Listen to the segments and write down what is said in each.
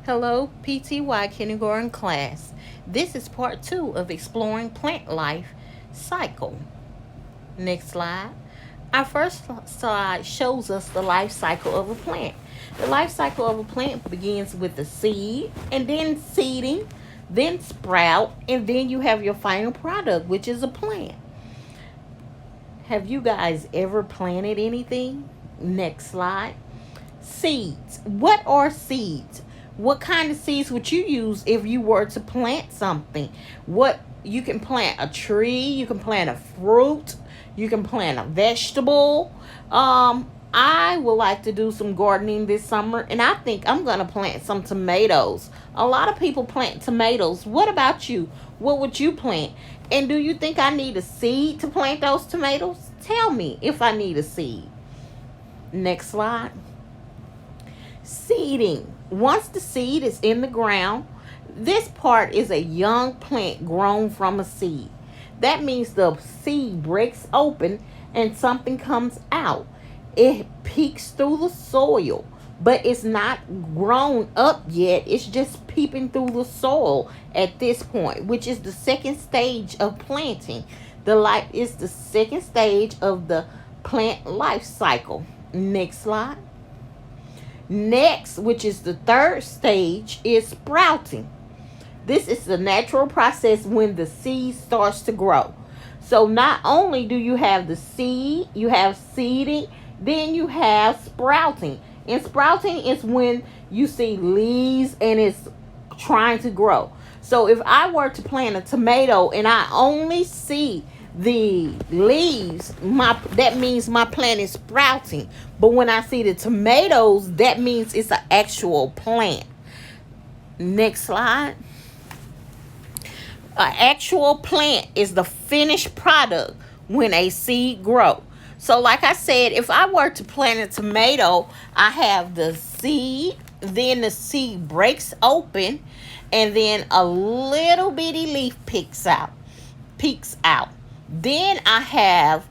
Hello, PTY kindergarten class. This is part 2 of exploring plant life cycle. Next slide. Our first slide shows us the life cycle of a plant. The life cycle of a plant begins with the seed and then seeding, then sprout, and then you have your final product, which is a plant. Have you guys ever planted anything? Next slide. Seeds. What are seeds? What kind of seeds would you use if you were to plant something? What you can plant a tree, you can plant a fruit, you can plant a vegetable. I would like to do some gardening this summer, and I think I'm gonna plant some tomatoes. A lot of people plant tomatoes. What about you? What would you plant? And do you think I need a seed to plant those tomatoes? Tell me if I need a seed. Next slide. Seeding. Once the seed is in the ground, this part is a young plant grown from a seed. That means the seed breaks open and something comes out. It peeks through the soil, but it's not grown up yet. It's just peeping through the soil at this point, which is the second stage of planting. The life is the second stage of the plant life cycle. Next slide. Next, which is the third stage, is sprouting. This is the natural process when the seed starts to grow. So not only do you have the seed, you have seeding, then you have sprouting. And sprouting is when you see leaves and it's trying to grow. So if I were to plant a tomato and I only see the leaves, that means my plant is sprouting. But when I see the tomatoes, that means it's an actual plant. Next slide. An actual plant is the finished product when a seed grows. So like I said, if I were to plant a tomato, I have the seed, then the seed breaks open, and then a little bitty leaf peeks out. Then I have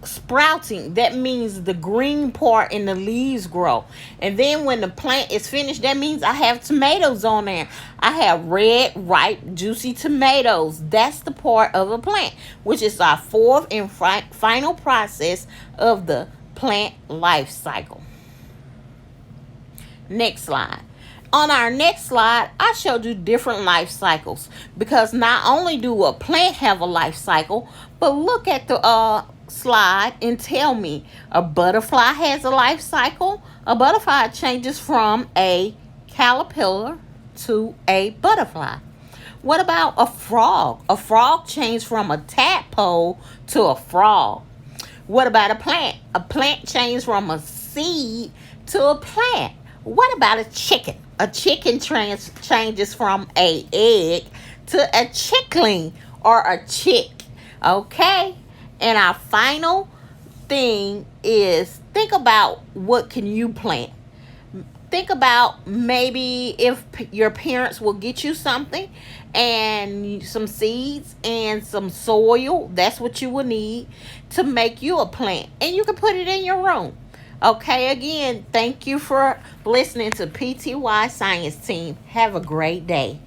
sprouting. That means the green part and the leaves grow. And then when the plant is finished, that means I have tomatoes on there. I have red, ripe, juicy tomatoes. That's the part of a plant, which is our fourth and final process of the plant life cycle. Next slide. On our next slide, I showed you different life cycles, because not only do a plant have a life cycle, but look at the slide and tell me, a butterfly has a life cycle. A butterfly changes from a caterpillar to a butterfly. What about a frog? A frog changes from a tadpole to a frog. What about a plant? A plant changes from a seed to a plant. What about a chicken? A chicken changes from a egg to a chickling or a chick. Okay? And our final thing is, think about what can you plant. Think about maybe if your parents will get you something and some seeds and some soil. That's what you will need to make you a plant. And you can put it in your room. Okay, again, thank you for listening to PTY Science Team. Have a great day.